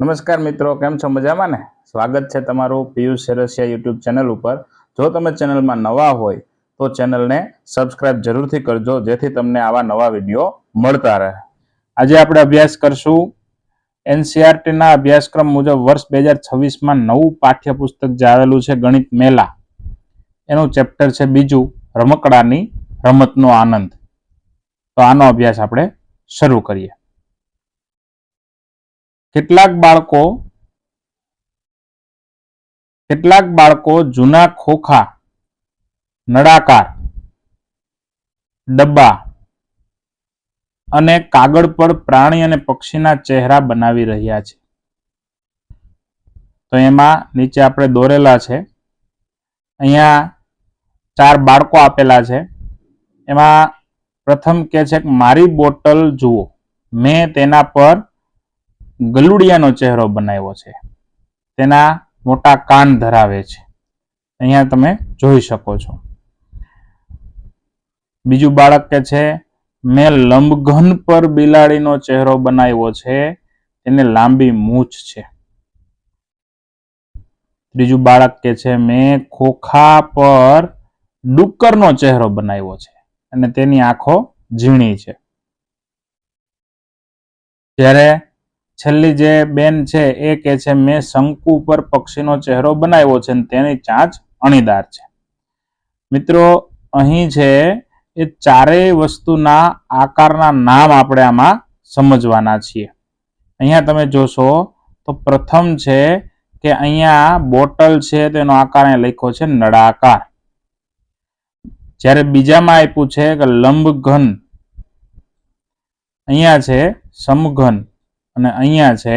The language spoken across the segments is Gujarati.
નમસ્કાર મિત્રો, કેમ છો? મજામાં ને? સ્વાગત છે તમારું પિયુષ સેરસિયા યુટ્યુબ ચેનલ ઉપર. જો તમે ચેનલમાં નવા હોય તો ચેનલને સબસ્ક્રાઇબ જરૂરથી કરજો, જેથી તમને આવા નવા વિડીયો મળતા રહે. આજે આપણે અભ્યાસ કરશું એનસીઆરટીના અભ્યાસક્રમ મુજબ વર્ષ 2026માં નવું પાઠ્યપુસ્તક જે આવેલું છે ગણિત મેલા, એનું ચેપ્ટર છે બીજું, રમકડાની રમતનો આનંદ. તો આનો અભ્યાસ આપણે શરૂ કરીએ. કેટલાક બાળકો જૂના ખોખા, નળાકાર ડબ્બા અને કાગળ પર પ્રાણી અને પક્ષીના ચહેરા બનાવી રહ્યા છે. તો એમાં નીચે આપણે દોરેલા છે. અહીંયા 4 બાળકો આપેલા છે. એમાં પ્રથમ કે છે કે મારી બોટલ જુઓ, મેં તેના પર ગલુડિયાનો ચહેરો બનાવ્યો છે, તેના મોટા કાન ધરાવે છે. અહીંયા તમે જોઈ શકો છો. બીજું બાળક કે છે મેં લંબઘન પર બિલાડીનો ચહેરો બનાવ્યો છે, તેને લાંબી મૂછ છે. ત્રીજું બાળક કે છે મેં ખોખા પર ડુક્કરનો ચહેરો બનાવ્યો છે અને તેની આંખો ઝીણી છે. જ્યારે છેલ્લી જે બેન છે એ કે છે મેં શંકુ પર પક્ષીનો ચહેરો બનાવ્યો છે અને તેની ચાંચ અણીદાર છે. મિત્રો, અહીં છે એ ચારેય વસ્તુના આકારના નામ આપણે આમાં સમજવાના છીએ. અહીંયા તમે જોશો તો પ્રથમ છે કે અહીંયા બોટલ છે તેનો આકાર અહીંયા લખ્યો છે નળાકાર. જ્યારે બીજામાં આપ્યું છે કે લંબઘન, અહીંયા છે સમઘન અને અહીંયા છે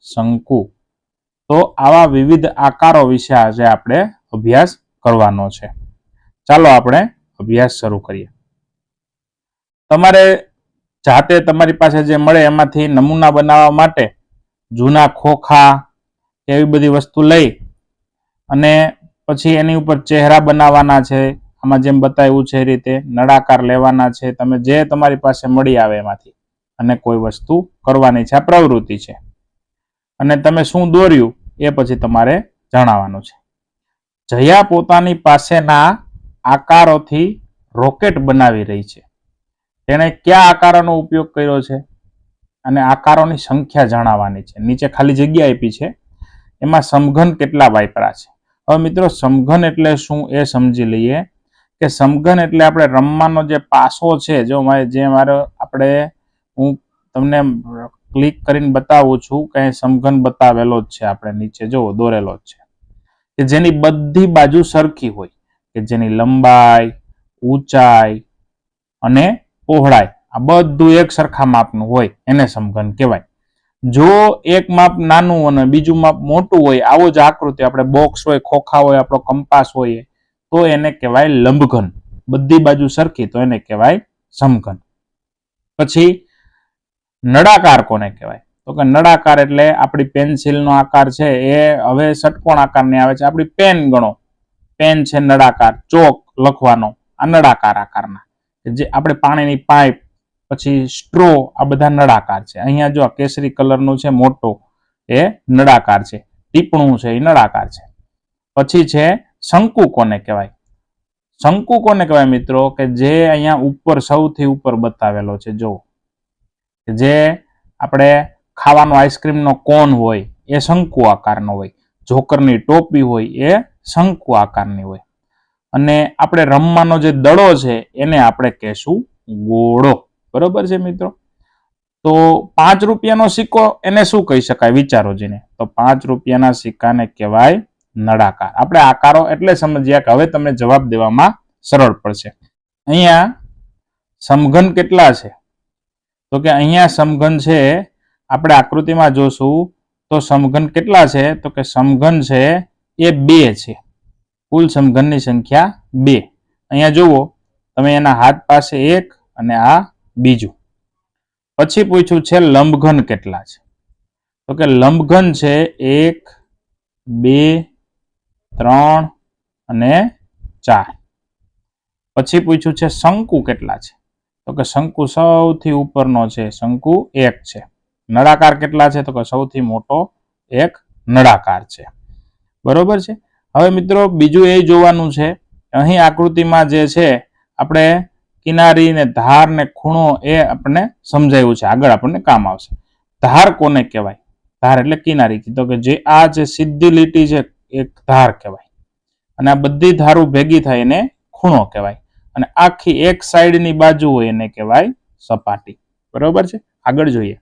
શંકુ. તો આવા વિવિધ આકારો વિશે આજે આપણે અભ્યાસ કરવાનો છે. ચાલો આપણે અભ્યાસ શરૂ કરીએ. તમારે જાતે તમારી પાસે જે મળે એમાંથી નમૂના બનાવવા માટે જૂના ખોખા એવી બધી વસ્તુ લઈ અને પછી એની ઉપર ચહેરા બનાવવાના છે. આમાં જેમ બતાવ્યું છે એ રીતે નળાકાર લેવાના છે. તમે જે તમારી પાસે મળી આવે એમાંથી અને કોઈ વસ્તુ કરવાની છે. આ પ્રવૃત્તિ છે અને તમે શું દોર્યું એ પછી તમારે જણાવવાનું છે. જયા પોતાની પાસેના આકારોથી રોકેટ બનાવી રહી છે. તેણે કયા આકારોનો ઉપયોગ કર્યો છે અને આકારોની સંખ્યા જણાવવાની છે. નીચે ખાલી જગ્યા આપી છે, એમાં સમઘન કેટલા વાપરા છે. હવે મિત્રો, સમઘન એટલે શું એ સમજી લઈએ. કે સમઘન એટલે આપણે રમવાનો જે પાસો છે, જો હું તમને ક્લિક કરીને બતાવું છું કે સમઘન બતાવેલો જ છે, આપણે નીચે જો દોરેલો જ છે, કે જેની બધી બાજુ સરખી હોય, કે જેની લંબાઈ, ઊંચાઈ અને પહોળાઈ આ બધું એક સરખા માપનું હોય, એને સમઘન કહેવાય. જો એક માપ નાનું અને બીજું માપ મોટું હોય, આવો જ આકૃતિ, આપણે બોક્સ હોય, ખોખા હોય, આપણો કંપાસ હોય, તો એને કહેવાય લંબઘન. બધી બાજુ સરખી તો એને કહેવાય સમઘન. પછી નળાકાર કોને કહેવાય? તો કે નળાકાર એટલે આપણી પેન્સિલનો આકાર છે એ હવે ષટકોણ આકારની આવે છે. આપણી પેન ગણો, પેન છે નળાકાર, ચોક લખવાનો આ નળાકાર આકારના. જે આપણે પાણીની પાઇપ, પછી સ્ટ્રો, આ બધા નળાકાર છે. અહીંયા જો કેસરી કલરનું છે મોટો, એ નળાકાર છે. ટીપણું છે એ નળાકાર છે. પછી છે શંકુ કોને કહેવાય? શંકુ કોને કહેવાય મિત્રો? કે જે અહીંયા ઉપર સૌથી ઉપર બતાવેલો છે. જો જે આપણે ખાવાનો આઈસ્ક્રીમનો કોન હોય એ શંકુ આકારનો હોય, જોકરની ટોપી હોય એ શંકુ આકારની હોય, અને આપણે રમવાનો જે દડો છે એને આપણે કહેશું ગોળો. બરોબર છે મિત્રો? તો 5 રૂપિયાનો સિક્કો એને શું કહી શકાય? વિચારો જીને. તો 5 રૂપિયાના સિક્કાને કહેવાય નળાકાર. આપણે આકારો એટલે સમજ્યા કે હવે તમને જવાબ દેવામાં સરળ પડશે. અહીંયા સમઘન કેટલા છે? તો કે અહીંયા સમઘન છે, આપણે આકૃતિમાં જોશું તો સમઘન કેટલા છે? તો કે સમઘન છે એ 2 છે. કુલ સમઘનની સંખ્યા 2. અહીંયા જુઓ તમે, એના હાથ પાસે 1 અને આ બીજું. પછી પૂછ્યું છે લંબઘન કેટલા છે? તો કે લંબઘન છે 1, 2, 3 અને 4. પછી પૂછ્યું છે શંકુ કેટલા છે? તો કે શંકુ સૌથી ઉપરનો છે, શંકુ 1 છે. નળાકાર કેટલા છે? તો કે સૌથી મોટો એક નળાકાર છે. બરોબર છે. હવે મિત્રો બીજું એ જોવાનું છે, અહીં આકૃતિમાં જે છે આપણે કિનારી ને ધાર ને ખૂણો એ આપણને સમજાયું છે, આગળ આપણને કામ આવશે. ધાર કોને કહેવાય? ધાર એટલે કિનારી. કીધું કે જે આ જે સીધી લીટી છે એક ધાર કહેવાય, અને આ બધી ધારો ભેગી થાય એને ખૂણો કહેવાય, અને આખી એક સાઈડની બાજુ હોય એને કહેવાય સપાટી. બરોબર છે. આગળ જોઈએ.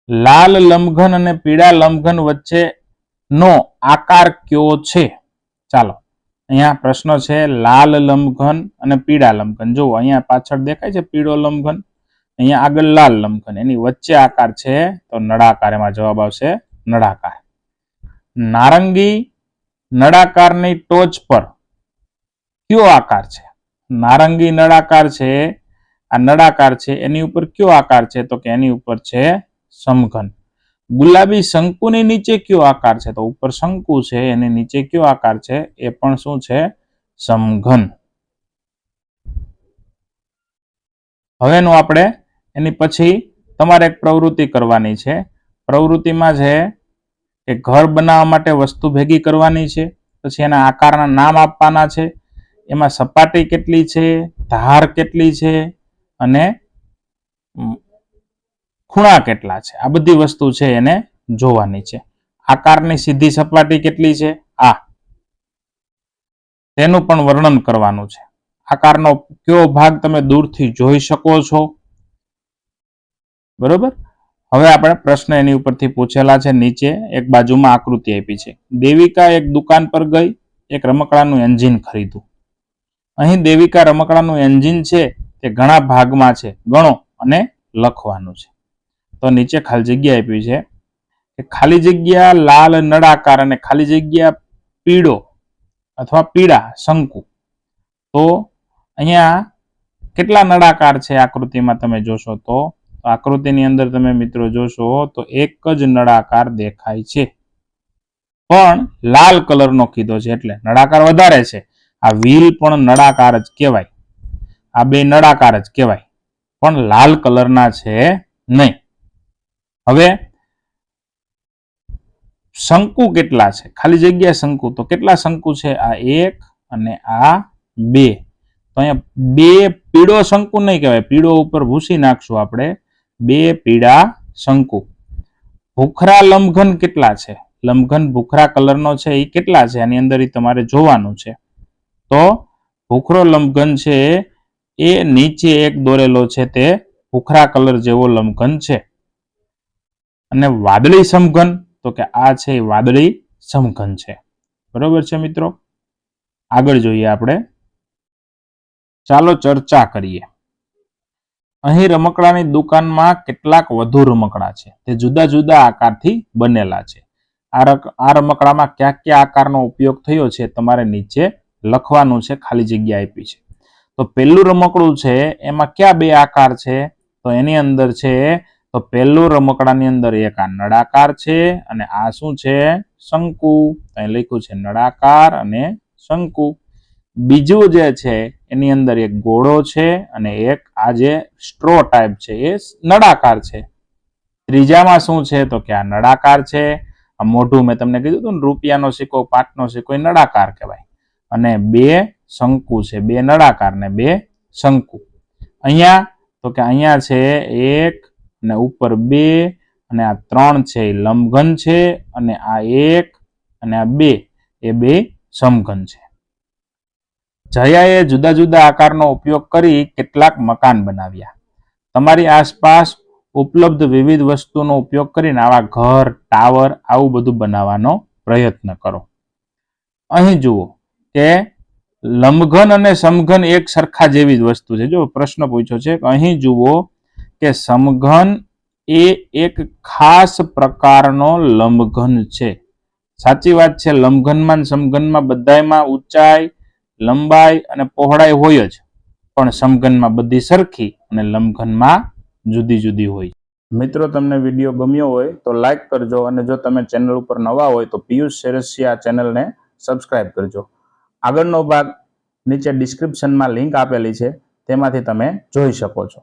લાલ લંબઘન અને પીળા લંબઘન વચ્ચે નો આકાર કયો છે? ચાલો, અહીંયા પ્રશ્ન છે લાલ લંબઘન અને પીળા લંબઘન. જુઓ અહીંયા પાછળ દેખાય છે પીળો લંબઘન, અહીંયા આગળ લાલ લંબઘન, એની વચ્ચે આકાર છે તો નળાકાર. એમાં જવાબ આવશે નળાકાર. નારંગી નળાકારની ટોચ પર કયો આકાર છે? નારંગી નળાકાર છે, આ નળાકાર છે, એની ઉપર કયો આકાર છે? તો કે એની ઉપર છે સમઘન. ગુલાબી શંકુની નીચે કયો આકાર છે? તો ઉપર શંકુ છે, એની નીચે કયો આકાર છે? એ પણ શું છે? સમઘન. હવેનું આપણે એની પછી તમારે એક પ્રવૃત્તિ કરવાની છે. પ્રવૃત્તિમાં છે કે ઘર બનાવવા માટે વસ્તુ ભેગી કરવાની છે, પછી એના આકારના નામ આપવાના છે, એમાં સપાટી કેટલી છે, ધાર કેટલી છે, અને ખૂણા કેટલા છે, આ બધી વસ્તુ છે એને જોવાની છે. આકારની સીધી સપાટી કેટલી છે, આ તેનું પણ વર્ણન કરવાનું છે. આકારનો કયો ભાગ તમે દૂરથી જોઈ શકો છો? બરોબર. હવે આપણે પ્રશ્ન એની ઉપરથી પૂછેલા છે. નીચે એક બાજુમાં આકૃતિ આપી છે. દેવિકા એક દુકાન પર ગઈ, એક રમકડાનું એન્જિન ખરીદ્યું. અહીં દેવિકા રમકડાનું એન્જિન છે તે ઘણા ભાગમાં છે, ગણો અને લખવાનું છે. તો નીચે ખાલી જગ્યા આપી છે કે ખાલી જગ્યા લાલ નળાકાર અને ખાલી જગ્યા પીળો અથવા પીળા શંકુ. તો અહીંયા કેટલા નળાકાર છે આકૃતિમાં તમે જોશો તો આકૃતિની અંદર તમે મિત્રો જોશો તો એક જ નળાકાર દેખાય છે, પણ લાલ કલરનો કીધો છે એટલે નળાકાર વધારે છે. આ વ્હીલ પણ નળાકાર જ કહેવાય, આ બે નળાકાર જ કહેવાય, પણ લાલ કલરના છે નહીં. હવે શંકુ કેટલા છે? ખાલી જગ્યા શંકુ. તો કેટલા શંકુ છે? આ એક અને આ બે. તો અહીંયા બે પીળો શંકુ નહીં કહેવાય, પીળો ઉપર ભૂસી નાખશું આપણે. બે પીળા શંકુ. ભૂખરા લંબઘન કેટલા છે? લંબઘન ભૂખરા કલરનો છે એ કેટલા છે? આની અંદર તમારે જોવાનું છે. તો ભૂખરો લંબઘન છે એ નીચે એક દોરેલો છે, તે ભૂખરા કલર જેવો લંબઘન છે. અને વાદળી સમઘન, તો કે આ છે વાદળી સમઘન છે. બરોબર છે મિત્રો. આગળ જોઈએ આપણે. ચાલો ચર્ચા કરીએ. અહીં રમકડાની દુકાનમાં કેટલાક વધુ રમકડા છે, તે જુદા જુદા આકારથી બનેલા છે. આ રમકડામાં કયા કયા આકારનો ઉપયોગ થયો છે તમારે નીચે લખવાનું છે, ખાલી જગ્યા આપી છે. તો પહેલું રમકડું છે એમાં કયા બે આકાર છે? તો એની અંદર છે, તો પહેલું રમકડાની અંદર એક આ નળાકાર છે અને આ શું છે? શંકુ. અહીં લખ્યું છે નળાકાર અને શંકુ. બીજું જે છે એની અંદર એક ગોળો છે અને એક આ જે સ્ટ્રો ટાઈપ છે એ નળાકાર છે. ત્રીજામાં શું છે? તો કે આ નળાકાર છે. આ મોઢું મેં તમને કીધું હતું ને, રૂપિયાનો સિક્કો, પાંચનો સિક્કો, એ નળાકાર કહેવાય. અને બે શંકુ છે, બે નળાકાર ને બે શંકુ. અહીંયા તો કે અહીંયા છે એક અને ઉપર બે, અને આ ત્રણ છે એ લંબઘન છે, અને આ એક અને આ બે એ બે સમઘન છે. જયાએ જુદા જુદા આકારનો ઉપયોગ કરી કેટલાક મકાન બનાવ્યા. તમારી આસપાસ ઉપલબ્ધ વિવિધ વસ્તુનો ઉપયોગ કરીને આવા ઘર, ટાવર, આવું બધું બનાવવાનો પ્રયત્ન કરો. અહીં જુઓ કે લંબઘન અને સમઘન એક સરખા જેવી જ વસ્તુ છે. જો પ્રશ્ન પૂછ્યો છે, અહીં જુઓ કે સમઘન એ એક ખાસ પ્રકારનો લંબઘન છે. સાચી વાત છે. લંબઘનમાં સમઘનમાં બધાયમાં ઊંચાઈ, લંબાઈ અને પહોળાઈ હોય જ, પણ સમઘનમાં બધી સરખી અને લંબઘનમાં જુદી જુદી હોય. મિત્રો, તમને વિડીયો ગમ્યો હોય તો લાઈક કરજો, અને જો તમે ચેનલ ઉપર નવા હોય તો પિયુષ સેરસિયા ચેનલને સબસ્ક્રાઇબ કરજો. આગળનો ભાગ નીચે ડિસ્ક્રિપ્શનમાં લિંક આપેલી છે, તેમાંથી તમે જોઈ શકો છો.